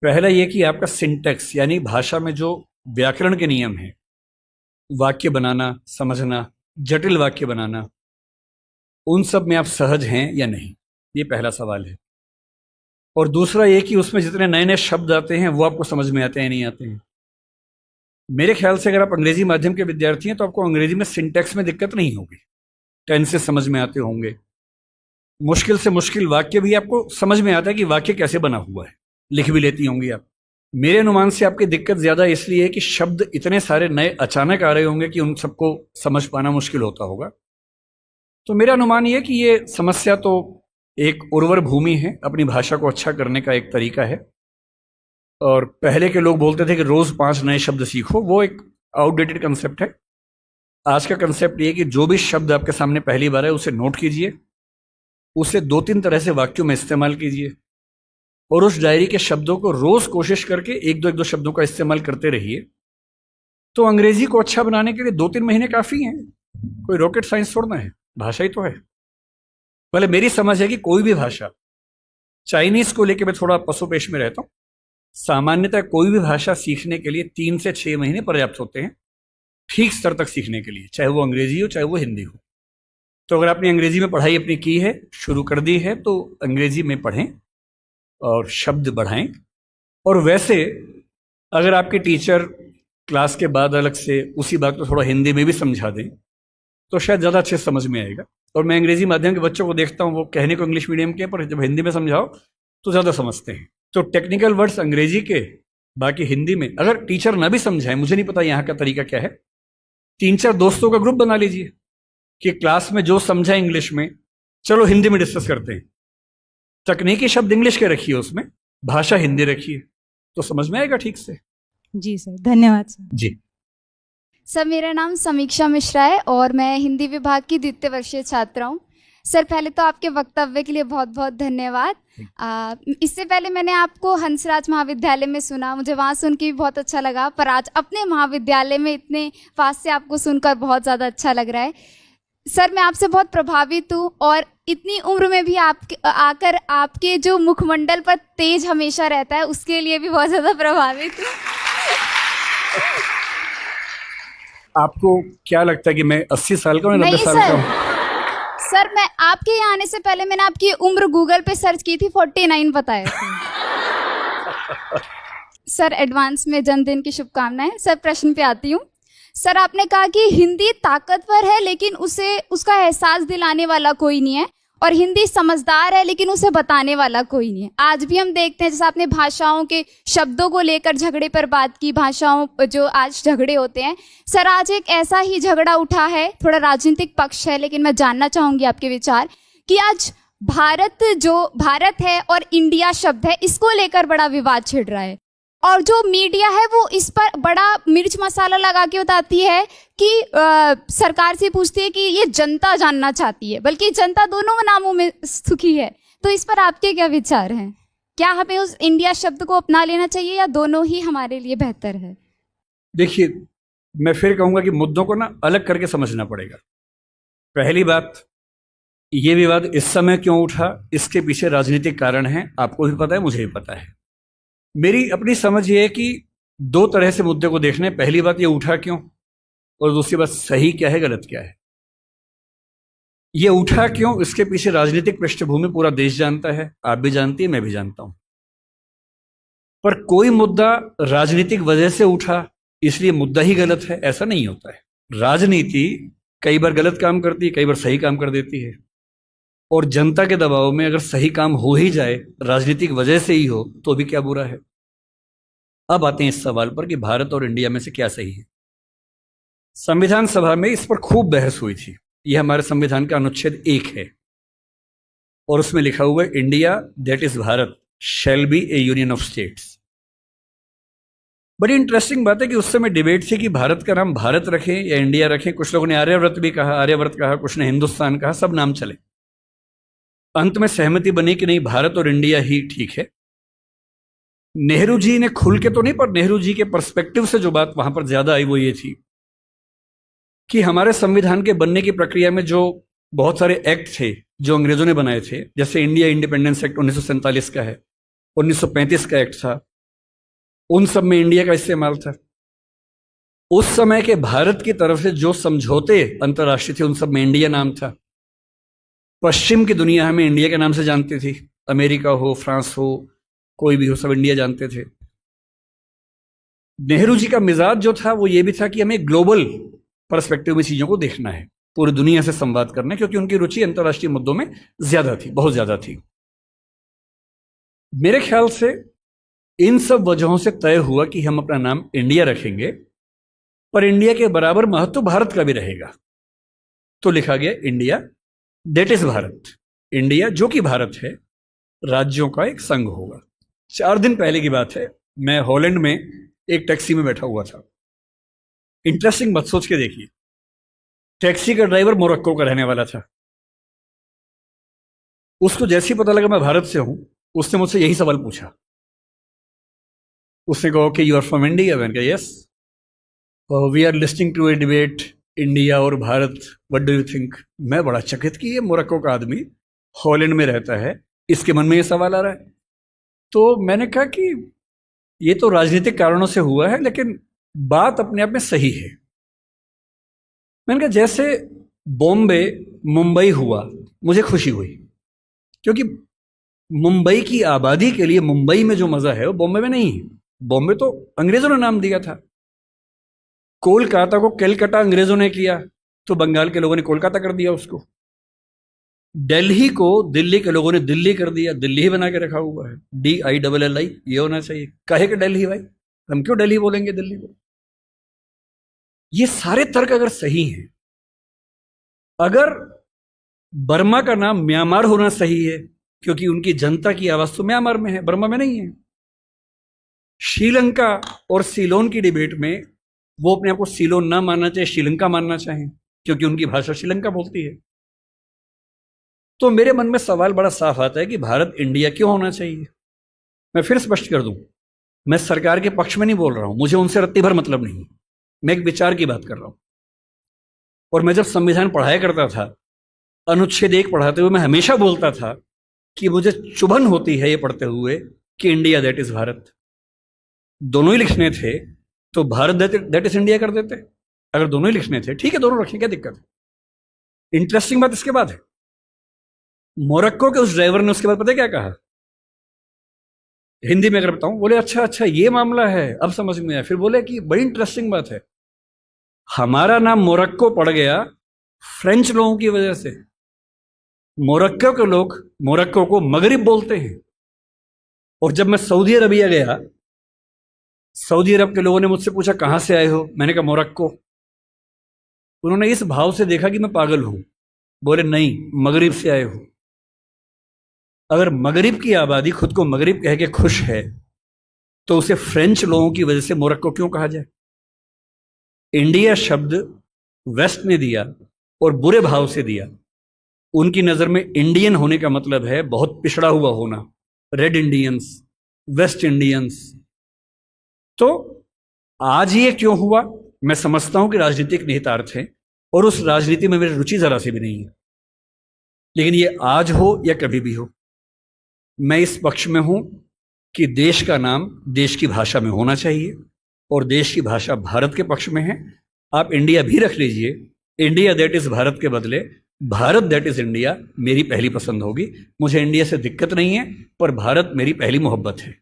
पहला ये कि आपका सिंटेक्स यानी भाषा में जो व्याकरण के नियम हैं, वाक्य बनाना, समझना, जटिल वाक्य बनाना, उन सब में आप सहज हैं या नहीं, ये पहला सवाल है। और दूसरा ये कि उसमें जितने नए नए शब्द आते हैं वो आपको समझ में आते हैं नहीं आते हैं। मेरे ख्याल से अगर आप अंग्रेजी माध्यम के विद्यार्थी हैं तो आपको अंग्रेजी में सिंटेक्स में दिक्कत नहीं होगी, टेंसेस समझ में आते होंगे, मुश्किल से मुश्किल वाक्य भी आपको समझ में आता है कि वाक्य कैसे बना हुआ है, लिख भी लेती होंगी आप। मेरे अनुमान से आपकी दिक्कत ज़्यादा इसलिए है कि शब्द इतने सारे नए अचानक आ रहे होंगे कि उन सबको समझ पाना मुश्किल होता होगा। तो मेरा अनुमान ये कि ये समस्या तो एक उर्वर भूमि है, अपनी भाषा को अच्छा करने का एक तरीका है। और पहले के लोग बोलते थे कि रोज़ 5 नए शब्द सीखो, वो एक आउटडेटेड कंसेप्ट है। आज का कंसेप्ट ये कि जो भी शब्द आपके सामने पहली बार है उसे नोट कीजिए, उसे 2-3 तरह से वाक्यों में इस्तेमाल कीजिए और उस डायरी के शब्दों को रोज़ कोशिश करके एक दो शब्दों का इस्तेमाल करते रहिए। तो अंग्रेजी को अच्छा बनाने के लिए 2-3 महीने काफ़ी हैं, कोई रॉकेट साइंस थोड़ा ना है, भाषा ही तो है। पहले मेरी समझ है कि कोई भी भाषा, चाइनीज़ को लेकर मैं थोड़ा पसोपेश में रहता हूँ, सामान्यतः कोई भी भाषा सीखने के लिए 3 से 6 महीने पर्याप्त होते हैं ठीक स्तर तक सीखने के लिए, चाहे वो अंग्रेजी हो चाहे वो हिंदी हो। तो अगर आपने अंग्रेजी में पढ़ाई अपनी की है, शुरू कर दी है, तो अंग्रेजी में पढ़ें और शब्द बढ़ाएं। और वैसे अगर आपके टीचर क्लास के बाद अलग से उसी बात को थोड़ा हिंदी में भी समझा दें तो शायद ज़्यादा अच्छे समझ में आएगा। और मैं अंग्रेजी माध्यम के बच्चों को देखता हूँ, वो कहने को इंग्लिश मीडियम के, पर जब हिंदी में समझाओ तो ज़्यादा समझते हैं। तो टेक्निकल वर्ड्स अंग्रेजी के, बाकी हिंदी में। अगर टीचर ना भी समझाए, मुझे नहीं पता यहाँ का तरीका क्या है, 3-4 दोस्तों का ग्रुप बना लीजिए कि क्लास में जो समझा इंग्लिश में, चलो हिंदी में डिस्कस करते हैं। तकनीकी शब्द इंग्लिश के रखिए, उसमें भाषा हिंदी रखिए, तो समझ में आएगा ठीक से। जी सर, धन्यवाद सर। जी सर, मेरा नाम समीक्षा मिश्रा है और मैं हिंदी विभाग की द्वितीय वर्षीय छात्रा हूँ। सर, पहले तो आपके वक्तव्य के लिए बहुत बहुत धन्यवाद। इससे पहले मैंने आपको हंसराज महाविद्यालय में सुना, मुझे वहाँ सुन के भी बहुत अच्छा लगा, पर आज अपने महाविद्यालय में इतने पास से आपको सुनकर बहुत ज़्यादा अच्छा लग रहा है। सर, मैं आपसे बहुत प्रभावित हूँ और इतनी उम्र में भी आकर आपके जो मुखमंडल पर तेज हमेशा रहता है, उसके लिए भी बहुत ज़्यादा प्रभावित हूँ। आपको क्या लगता है कि मैं 80 साल का हूँ, 90 साल का हूँ? सर, मैं आपके यहाँ आने से पहले मैंने आपकी उम्र गूगल पे सर्च की थी, 49 बताया था। सर, एडवांस में जन्मदिन की शुभकामनाएं। सर, प्रश्न पे आती हूँ। सर, आपने कहा कि हिंदी ताकतवर है लेकिन उसका एहसास दिलाने वाला कोई नहीं है, और हिंदी समझदार है लेकिन उसे बताने वाला कोई नहीं है। आज भी हम देखते हैं, जैसे आपने भाषाओं के शब्दों को लेकर झगड़े पर बात की, भाषाओं जो आज झगड़े होते हैं। सर, आज एक ऐसा ही झगड़ा उठा है, थोड़ा राजनीतिक पक्ष है, लेकिन मैं जानना चाहूँगी आपके विचार कि आज भारत है और इंडिया शब्द है, इसको लेकर बड़ा विवाद छिड़ रहा है, और जो मीडिया है वो इस पर बड़ा मिर्च मसाला लगा के बताती है कि सरकार से पूछती है कि ये जनता जानना चाहती है, बल्कि जनता दोनों नामों में सुखी है। तो इस पर आपके क्या विचार हैं? क्या हमें उस इंडिया शब्द को अपना लेना चाहिए या दोनों ही हमारे लिए बेहतर है? देखिए, मैं फिर कहूँगा कि मुद्दों को ना अलग करके समझना पड़ेगा। पहली बात, ये विवाद इस समय क्यों उठा, इसके पीछे राजनीतिक कारण है, आपको भी पता है, मुझे भी पता है। मेरी अपनी समझ ये है कि 2 तरह से मुद्दे को देखना है। पहली बात, ये उठा क्यों, और दूसरी बात, सही क्या है, गलत क्या है। ये उठा क्यों, इसके पीछे राजनीतिक पृष्ठभूमि पूरा देश जानता है, आप भी जानती है, मैं भी जानता हूं। पर कोई मुद्दा राजनीतिक वजह से उठा इसलिए मुद्दा ही गलत है, ऐसा नहीं होता है। राजनीति कई बार गलत काम करती है, कई बार सही काम कर देती है, और जनता के दबाव में अगर सही काम हो ही जाए, राजनीतिक वजह से ही हो, तो भी क्या बुरा है। अब आते हैं इस सवाल पर कि भारत और इंडिया में से क्या सही है। संविधान सभा में इस पर खूब बहस हुई थी। यह हमारे संविधान का अनुच्छेद 1 है और उसमें लिखा हुआ है, India that is Bharat shall be A union of states. बड़ी इंटरेस्टिंग बात है कि उस समय डिबेट थी कि भारत का नाम भारत रखें या इंडिया रखें। कुछ लोगों ने आर्यव्रत भी कहा, आर्यव्रत कहा, कुछ ने हिंदुस्तान कहा, सब नाम चले। अंत में सहमति बनी कि नहीं, भारत और इंडिया ही ठीक है। नेहरू जी ने खुल के तो नहीं, पर नेहरू जी के पर्सपेक्टिव से जो बात वहां पर ज्यादा आई वो ये थी कि हमारे संविधान के बनने की प्रक्रिया में जो बहुत सारे एक्ट थे जो अंग्रेजों ने बनाए थे, जैसे इंडिया इंडिपेंडेंस एक्ट 1947 का है, 1935 का एक्ट था, उन सब में इंडिया का इस्तेमाल था। उस समय के भारत की तरफ से जो समझौते अंतर्राष्ट्रीय थे उन सब में इंडिया नाम था। पश्चिम की दुनिया हमें इंडिया के नाम से जानती थी, अमेरिका हो, फ्रांस हो, कोई भी हो, सब इंडिया जानते थे। नेहरू जी का मिजाज जो था वो ये भी था कि हमें ग्लोबल पर्सपेक्टिव में चीजों को देखना है, पूरी दुनिया से संवाद करना है, क्योंकि उनकी रुचि अंतर्राष्ट्रीय मुद्दों में ज्यादा थी, बहुत ज्यादा थी। मेरे ख्याल से इन सब वजहों से तय हुआ कि हम अपना नाम इंडिया रखेंगे, पर इंडिया के बराबर महत्व भारत का भी रहेगा। तो लिखा गया India that is Bharat. India जो कि भारत है, राज्यों का एक संघ होगा। 4 दिन पहले की बात है, मैं हॉलैंड में एक टैक्सी में बैठा हुआ था। इंटरेस्टिंग बात सोच के देखिए, टैक्सी का ड्राइवर मोरक्को का रहने वाला था। उसको जैसे ही पता लगा मैं भारत से हूं, उसने मुझसे यही सवाल पूछा। उसने कहा कि यू आर फ्रॉम इंडिया? मैंने कहा yes. We are listening to a debate India और Bharat, what do you think? मैं बड़ा चकित कि ये मोरक्को का आदमी हॉलैंड में रहता है, इसके मन में ये सवाल आ रहा है। तो मैंने कहा कि ये तो राजनीतिक कारणों से हुआ है, लेकिन बात अपने आप में सही है। मैंने कहा जैसे बॉम्बे मुंबई हुआ, मुझे खुशी हुई, क्योंकि मुंबई की आबादी के लिए मुंबई में जो मजा है वो बॉम्बे में नहीं है। बॉम्बे तो अंग्रेजों ने नाम दिया था। कोलकाता को कैलकाटा अंग्रेजों ने किया, तो बंगाल के लोगों ने कोलकाता कर दिया उसको। दिल्ली को दिल्ली के लोगों ने दिल्ली कर दिया, दिल्ली ही बना के रखा हुआ है, DILLI, ये होना चाहिए। कहे कि दिल्ली भाई, हम क्यों दिल्ली बोलेंगे दिल्ली को? ये सारे तर्क अगर सही हैं, अगर बर्मा का नाम म्यांमार होना सही है, क्योंकि उनकी जनता की आवाज तो म्यांमार में है, बर्मा में नहीं है। श्रीलंका और सीलोन की डिबेट में वो अपने आप को सीलोन ना मानना चाहे, श्रीलंका मानना चाहें, क्योंकि उनकी भाषा श्रीलंका बोलती है। तो मेरे मन में सवाल बड़ा साफ आता है कि भारत इंडिया क्यों होना चाहिए। मैं फिर स्पष्ट कर दूं, मैं सरकार के पक्ष में नहीं बोल रहा हूं, मुझे उनसे रत्ती भर मतलब नहीं, मैं एक विचार की बात कर रहा हूं। और मैं जब संविधान पढ़ाया करता था, अनुच्छेद 1 पढ़ाते हुए मैं हमेशा बोलता था कि मुझे चुभन होती है ये पढ़ते हुए कि इंडिया दैट इज भारत। दोनों ही लिखने थे तो भारत दैट इज इंडिया कर देते। अगर दोनों ही लिखने थे, ठीक है, दोनों रखें, क्या दिक्कत है। इंटरेस्टिंग बात इसके बाद है, मोरक्को के उस ड्राइवर ने उसके बाद पता है क्या कहा, हिंदी में अगर बताऊं, बोले अच्छा अच्छा ये मामला है, अब समझ में आया। फिर बोले कि बड़ी इंटरेस्टिंग बात है, हमारा नाम मोरक्को पड़ गया फ्रेंच लोगों की वजह से। मोरक्को के लोग मोरक्को को मगरिब बोलते हैं। और जब मैं सऊदी अरबिया गया, सऊदी अरब के लोगों ने मुझसे पूछा कहां से आए हो, मैंने कहा मोरक्को। उन्होंने इस भाव से देखा कि मैं पागल हूं, बोले नहीं, मगरिब से आए हो। अगर मगरिब की आबादी खुद को मगरिब कह के खुश है, तो उसे फ्रेंच लोगों की वजह से मोरक्को क्यों कहा जाए? इंडिया शब्द वेस्ट ने दिया और बुरे भाव से दिया। उनकी नजर में इंडियन होने का मतलब है बहुत पिछड़ा हुआ होना, रेड इंडियंस, वेस्ट इंडियंस। तो आज ये क्यों हुआ? मैं समझता हूं कि राजनीतिक निहितार्थ है, और उस राजनीति में मेरी रुचि जरा सी भी नहीं है। लेकिन ये आज हो या कभी भी हो, मैं इस पक्ष में हूं कि देश का नाम देश की भाषा में होना चाहिए, और देश की भाषा भारत के पक्ष में है। आप इंडिया भी रख लीजिए, इंडिया दैट इज भारत के बदले भारत दैट इज इंडिया मेरी पहली पसंद होगी। मुझे इंडिया से दिक्कत नहीं है, पर भारत मेरी पहली मोहब्बत है।